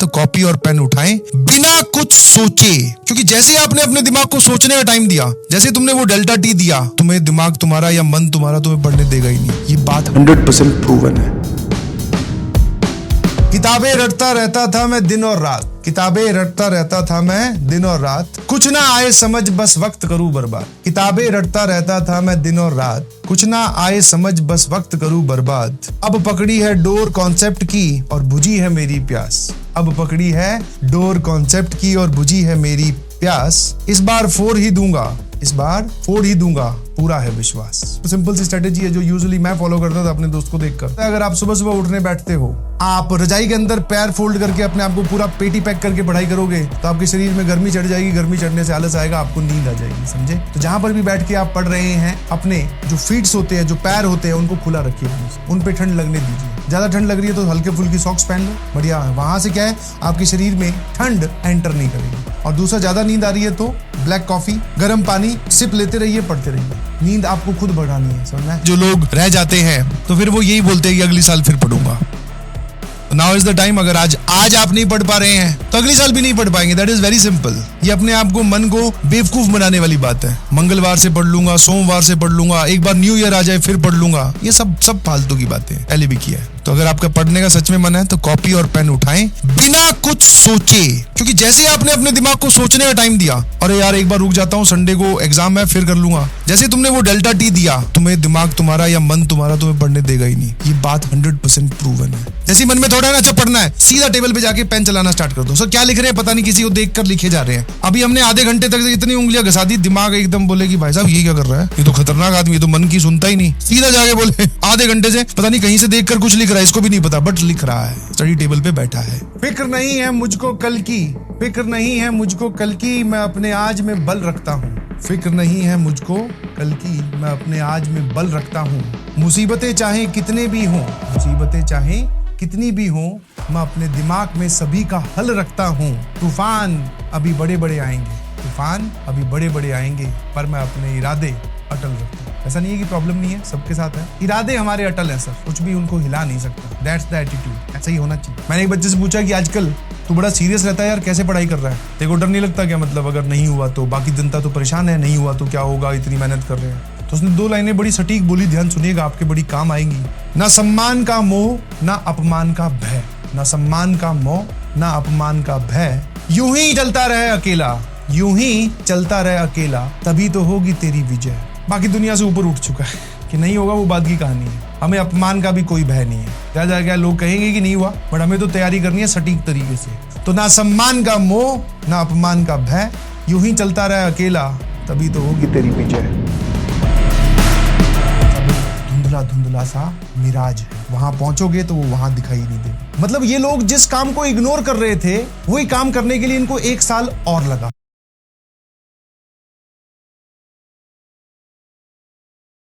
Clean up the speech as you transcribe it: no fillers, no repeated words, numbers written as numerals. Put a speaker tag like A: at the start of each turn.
A: तो कॉपी और पेन उठाएं बिना कुछ सोचे, क्योंकि जैसे ही आपने अपने दिमाग को सोचने का टाइम दिया, जैसे तुमने वो डेल्टा टी दिया, तुम्हें दिमाग तुम्हारा या मन तुम्हारा तुम्हें पढ़ने देगा ही नहीं। ये बात
B: 100% प्रूवन है।
A: किताबें रटता रहता था मैं दिन और रात, किताबें रटता रहता था मैं दिन और रात, कुछ ना आए समझ बस वक्त करूं बर्बाद। किताबें रटता रहता था मैं दिन और रात, कुछ ना आए समझ बस वक्त करूं बर्बाद। अब पकड़ी है डोर कॉन्सेप्ट की और बुझी है मेरी प्यास। अब पकड़ी है डोर कॉन्सेप्ट की और बुझी है मेरी प्यास। इस बार फोड़ ही दूंगा, इस बार फोड़ ही दूंगा, पूरा है विश्वास। तो सिंपल सी स्ट्रेटेजी है जो यूजुअली मैं फॉलो करता था अपने दोस्त को देखकर। अगर आप सुबह सुबह उठने बैठते हो, आप रजाई के अंदर पैर फोल्ड करके अपने आप को पूरा पेटी पैक करके पढ़ाई करोगे तो आपके शरीर में गर्मी चढ़ जाएगी, गर्मी चढ़ने से आलस आएगा, आपको नींद आ जाएगी, समझे। तो जहां पर भी बैठ के आप पढ़ रहे हैं, अपने जो फीट्स होते हैं, जो पैर होते हैं, उनको खुला रखिए, उन पे ठंड लगने दीजिए। ज्यादा ठंड लग रही है तो हल्के फुल्की सॉक्स पहन लो, बढ़िया है। वहां से क्या है, आपके शरीर में ठंड एंटर नहीं करेगी। और दूसरा, ज्यादा नींद आ रही है तो ब्लैक कॉफी, गर्म पानी सिप लेते रहिए, पढ़ते रहिए। नींद आपको खुद बढ़ानी है, समझना। जो लोग रह जाते हैं तो फिर वो यही बोलते हैं कि अगली साल फिर पढ़ूंगा। Now is the time. अगर आज आप नहीं पढ़ पा रहे हैं तो अगली साल भी नहीं पढ़ पाएंगे। That is very simple. ये अपने आप को, मन को बेवकूफ बनाने वाली बात है। मंगलवार से पढ़ लूंगा, सोमवार से पढ़ लूंगा, एक बार न्यू ईयर आ जाए फिर पढ़ लूंगा, ये सब फालतू की बातें पहले भी किया है। तो अगर आपका पढ़ने का सच में मन है तो कॉपी और पेन उठाएं बिना कुछ सोचे, क्योंकि जैसे ही आपने अपने दिमाग को सोचने का टाइम दिया, अरे यार एक बार रुक जाता हूँ, संडे को एग्जाम है फिर कर लूंगा, जैसे तुमने वो डेल्टा टी दिया, तुम्हें दिमाग तुम्हारा या मन तुम्हारा तुम्हें पढ़ने देगा ही नहीं। ये बात 100% प्रूवन है। जैसे मन में थोड़ा ना अच्छा पढ़ना है, सीधा टेबल पे जाके पेन चलाना स्टार्ट कर दो। सर क्या लिख रहे हैं पता नहीं, किसी को देखकर लिखे जा रहे हैं। अभी हमने आधे घंटे तक इतनी उंगलियां घसा दी, दिमाग एकदम बोले कि भाई साहब ये क्या कर रहा है, ये तो खतरनाक आदमी, ये तो मन की सुनता ही नहीं। सीधा जाके बोले आधे घंटे से पता नहीं कहीं से देखकर कुछ लिख रहा है, इसको भी नहीं पता, बट लिख रहा है, स्टडी टेबल पे बैठा है। फिक्र नहीं है मुझको कल की, फिक्र नहीं है मुझको कल की, मैं अपने आज में बल रखता हूँ। फिक्र नहीं है मुझको कल की, मैं अपने आज में बल रखता हूँ। मुसीबतें चाहे कितने भी हों, मुसीबतें चाहे कितनी भी हों, मैं अपने दिमाग में सभी का हल रखता हूँ। तूफान अभी बड़े बड़े आएंगे, तूफान अभी बड़े बड़े आएंगे, पर मैं अपने इरादे अटल रखता हूँ। ऐसा नहीं है कि प्रॉब्लम नहीं है, सबके साथ है। इरादे हमारे अटल हैं सर, कुछ भी उनको हिला नहीं सकता। दैट्स द एटीट्यूड, ऐसा ही होना चाहिए। मैंने एक बच्चे से पूछा कि आजकल तू बड़ा सीरियस रहता है यार, कैसे पढ़ाई कर रहा है, तेरे को डर नहीं लगता क्या, मतलब अगर नहीं हुआ तो बाकी जनता तो परेशान है, नहीं हुआ तो क्या होगा, इतनी मेहनत कर रहे हैं। तो उसने 2 लाइनें बड़ी सटीक बोली, ध्यान सुनिएगा, आपके बड़ी काम आएंगी। ना सम्मान का मोह, ना अपमान का भय, ना सम्मान का मोह, ना अपमान का भय, यूं ही चलता रहे अकेला, यूं ही चलता रहे अकेला, तभी तो होगी तेरी विजय। बाकी दुनिया से ऊपर उठ चुका है, कि नहीं होगा वो बात की कहानी है। हमें अपमान का भी कोई भय नहीं है। क्या जाएगा, लोग कहेंगे कि नहीं हुआ, बट हमें तो तैयारी करनी है सटीक तरीके से। तो ना सम्मान का मोह, ना अपमान का भय, यूं ही चलता रहे अकेला, तभी तो होगी तेरी विजय। धुंधला धुंधला सा मिराज है, वहां पहुंचोगे तो वो वहां दिखाई नहीं देगा। मतलब ये लोग जिस काम को इग्नोर कर रहे थे, वही काम करने के लिए इनको 1 साल और लगा।